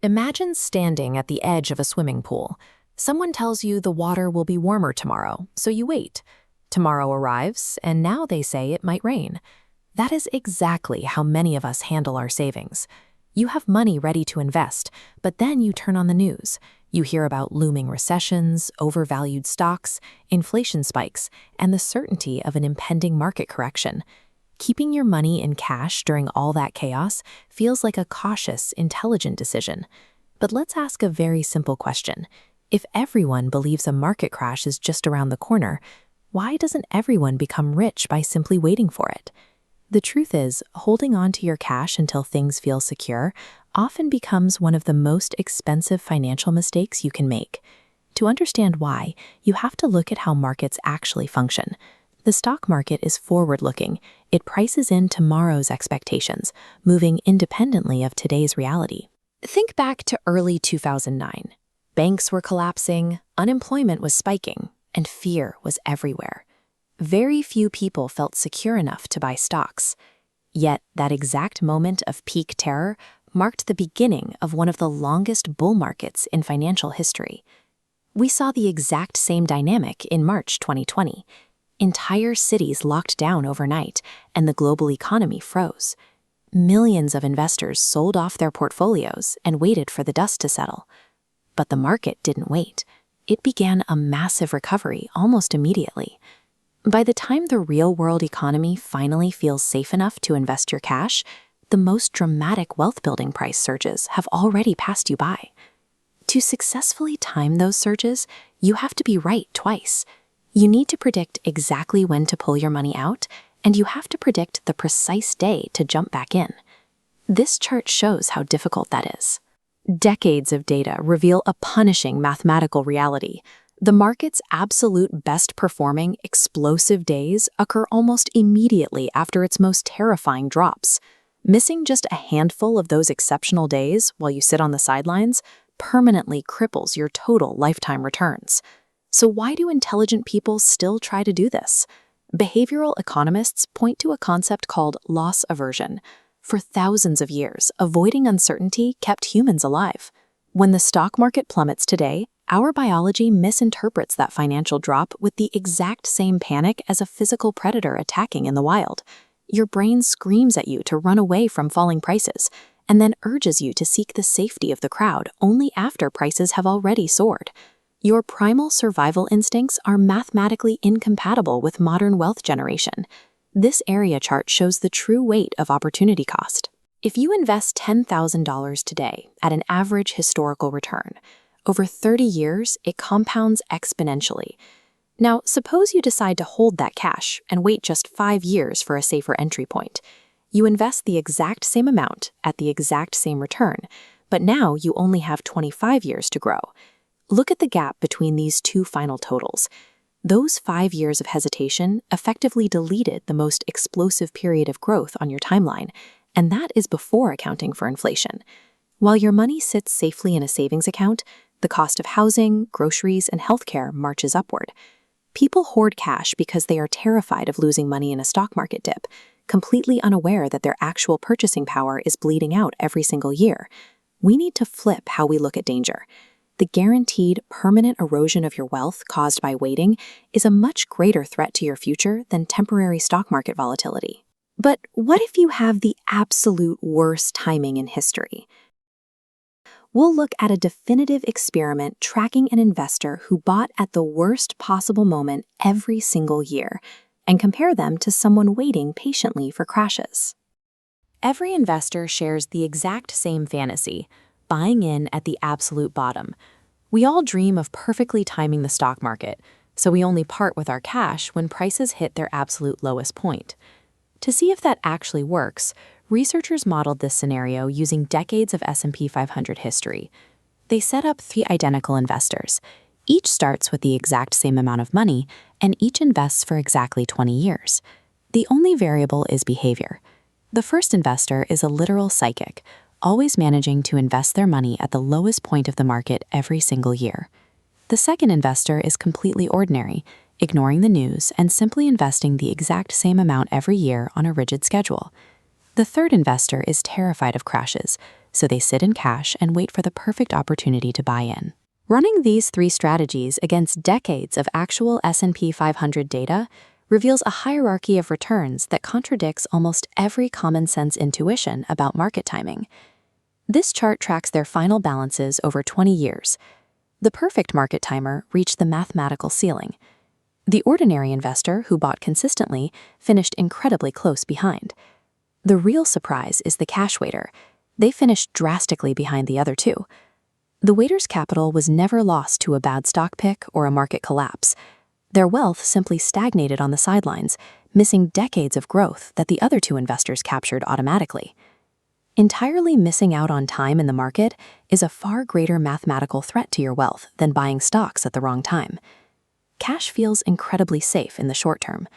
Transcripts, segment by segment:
Imagine standing at the edge of a swimming pool. Someone tells you the water will be warmer tomorrow, so you wait. Tomorrow arrives, and now they say it might rain. That is exactly how many of us handle our savings. You have money ready to invest, but then you turn on the news. You hear about looming recessions, overvalued stocks, inflation spikes, and the certainty of an impending market correction. Keeping your money in cash during all that chaos feels like a cautious, intelligent decision. But let's ask a very simple question. If everyone believes a market crash is just around the corner, why doesn't everyone become rich by simply waiting for it? The truth is, holding on to your cash until things feel secure often becomes one of the most expensive financial mistakes you can make. To understand why, you have to look at how markets actually function. The stock market is forward-looking. It prices in tomorrow's expectations, moving independently of today's reality. Think back to early 2009. Banks were collapsing, unemployment was spiking, and fear was everywhere. Very few people felt secure enough to buy stocks. Yet, that exact moment of peak terror marked the beginning of one of the longest bull markets in financial history. We saw the exact same dynamic in March 2020. Entire cities locked down overnight, and the global economy froze. Millions of investors sold off their portfolios and waited for the dust to settle. But the market didn't wait. It began a massive recovery almost immediately. By the time the real-world economy finally feels safe enough to invest your cash, the most dramatic wealth-building price surges have already passed you by. To successfully time those surges, you have to be right twice. You need to predict exactly when to pull your money out, and you have to predict the precise day to jump back in. This chart shows how difficult that is. Decades of data reveal a punishing mathematical reality. The market's absolute best-performing, explosive days occur almost immediately after its most terrifying drops. Missing just a handful of those exceptional days while you sit on the sidelines permanently cripples your total lifetime returns. So why do intelligent people still try to do this? Behavioral economists point to a concept called loss aversion. For thousands of years, avoiding uncertainty kept humans alive. When the stock market plummets today, our biology misinterprets that financial drop with the exact same panic as a physical predator attacking in the wild. Your brain screams at you to run away from falling prices, and then urges you to seek the safety of the crowd only after prices have already soared. Your primal survival instincts are mathematically incompatible with modern wealth generation. This area chart shows the true weight of opportunity cost. If you invest $10,000 today at an average historical return, over 30 years, it compounds exponentially. Now, suppose you decide to hold that cash and wait just 5 years for a safer entry point. You invest the exact same amount at the exact same return, but now you only have 25 years to grow. Look at the gap between these two final totals. Those 5 years of hesitation effectively deleted the most explosive period of growth on your timeline, and that is before accounting for inflation. While your money sits safely in a savings account, the cost of housing, groceries, and healthcare marches upward. People hoard cash because they are terrified of losing money in a stock market dip, completely unaware that their actual purchasing power is bleeding out every single year. We need to flip how we look at danger. The guaranteed, permanent erosion of your wealth caused by waiting is a much greater threat to your future than temporary stock market volatility. But what if you have the absolute worst timing in history? We'll look at a definitive experiment tracking an investor who bought at the worst possible moment every single year and compare them to someone waiting patiently for crashes. Every investor shares the exact same fantasy, buying in at the absolute bottom. We all dream of perfectly timing the stock market, so we only part with our cash when prices hit their absolute lowest point. To see if that actually works, researchers modeled this scenario using decades of S&P 500 history. They set up 3 identical investors. Each starts with the exact same amount of money, and each invests for exactly 20 years. The only variable is behavior. The first investor is a literal psychic, always managing to invest their money at the lowest point of the market every single year. The second investor is completely ordinary, ignoring the news and simply investing the exact same amount every year on a rigid schedule. The third investor is terrified of crashes, so they sit in cash and wait for the perfect opportunity to buy in. Running these 3 strategies against decades of actual S&P 500 data reveals a hierarchy of returns that contradicts almost every common-sense intuition about market timing. This chart tracks their final balances over 20 years. The perfect market timer reached the mathematical ceiling. The ordinary investor who bought consistently finished incredibly close behind. The real surprise is the cash waiter. They finished drastically behind the other 2. The waiter's capital was never lost to a bad stock pick or a market collapse. Their wealth simply stagnated on the sidelines, missing decades of growth that the other 2 investors captured automatically. Entirely missing out on time in the market is a far greater mathematical threat to your wealth than buying stocks at the wrong time. Cash feels incredibly safe in the short term,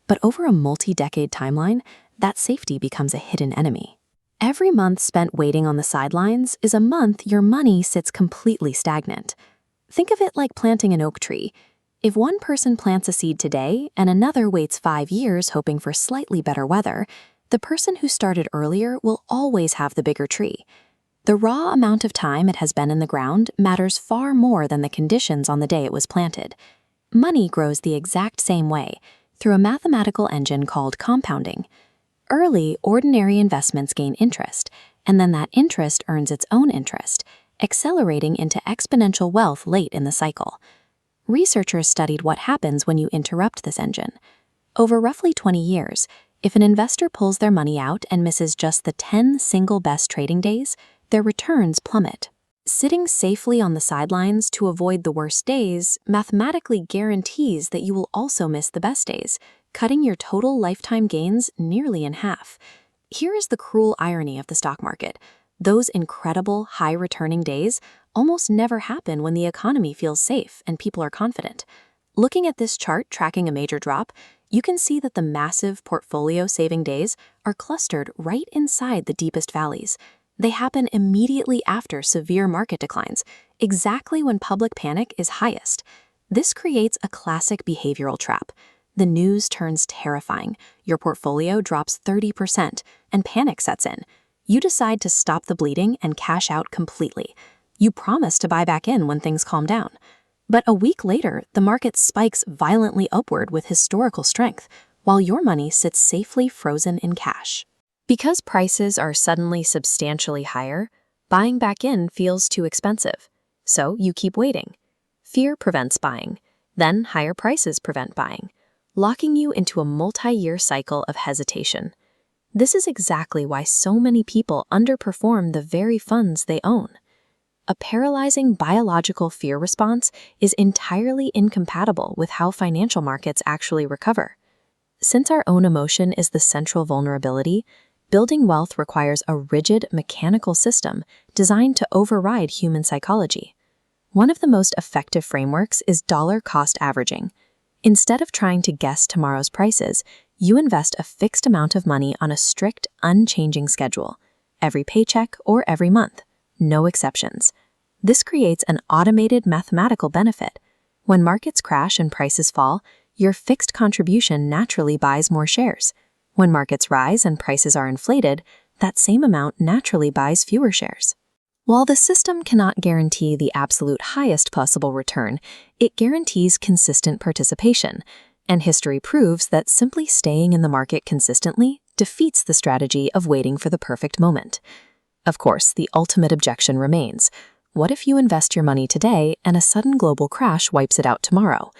but over a multi-decade timeline, that safety becomes a hidden enemy. Every month spent waiting on the sidelines is a month your money sits completely stagnant. Think of it like planting an oak tree. If one person plants a seed today and another waits 5 years hoping for slightly better weather, the person who started earlier will always have the bigger tree. The raw amount of time it has been in the ground matters far more than the conditions on the day it was planted. Money grows the exact same way, through a mathematical engine called compounding. Early, ordinary investments gain interest, and then that interest earns its own interest, accelerating into exponential wealth late in the cycle. Researchers studied what happens when you interrupt this engine. Over roughly 20 years, if an investor pulls their money out and misses just the 10 single best trading days, their returns plummet. Sitting safely on the sidelines to avoid the worst days mathematically guarantees that you will also miss the best days, cutting your total lifetime gains nearly in half. Here is the cruel irony of the stock market. Those incredible, high-returning days almost never happen when the economy feels safe and people are confident. Looking at this chart tracking a major drop, you can see that the massive portfolio-saving days are clustered right inside the deepest valleys. They happen immediately after severe market declines, exactly when public panic is highest. This creates a classic behavioral trap. The news turns terrifying, your portfolio drops 30%, and panic sets in. You decide to stop the bleeding and cash out completely. You promise to buy back in when things calm down. But a week later, the market spikes violently upward with historical strength, while your money sits safely frozen in cash. Because prices are suddenly substantially higher, buying back in feels too expensive. So you keep waiting. Fear prevents buying. Then higher prices prevent buying, locking you into a multi-year cycle of hesitation. This is exactly why so many people underperform the very funds they own. A paralyzing biological fear response is entirely incompatible with how financial markets actually recover. Since our own emotion is the central vulnerability, building wealth requires a rigid, mechanical system designed to override human psychology. One of the most effective frameworks is dollar cost averaging. Instead of trying to guess tomorrow's prices, you invest a fixed amount of money on a strict, unchanging schedule, every paycheck or every month, no exceptions. This creates an automated mathematical benefit. When markets crash and prices fall, your fixed contribution naturally buys more shares. When markets rise and prices are inflated, that same amount naturally buys fewer shares. While the system cannot guarantee the absolute highest possible return, it guarantees consistent participation, and history proves that simply staying in the market consistently defeats the strategy of waiting for the perfect moment. Of course, the ultimate objection remains. What if you invest your money today and a sudden global crash wipes it out tomorrow?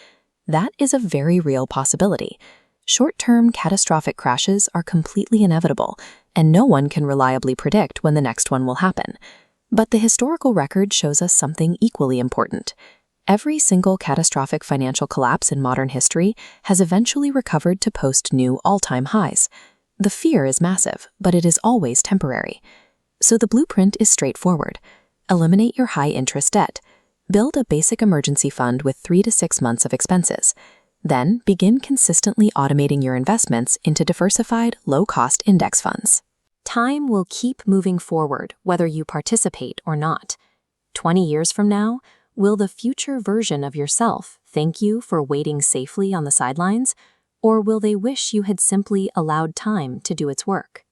That is a very real possibility. Short-term catastrophic crashes are completely inevitable, and no one can reliably predict when the next one will happen. But the historical record shows us something equally important. Every single catastrophic financial collapse in modern history has eventually recovered to post new all-time highs. The fear is massive, but it is always temporary. So the blueprint is straightforward. Eliminate your high-interest debt. Build a basic emergency fund with 3 to 6 months of expenses. Then begin consistently automating your investments into diversified, low-cost index funds. Time will keep moving forward whether you participate or not. 20 years from now, will the future version of yourself thank you for waiting safely on the sidelines, or will they wish you had simply allowed time to do its work?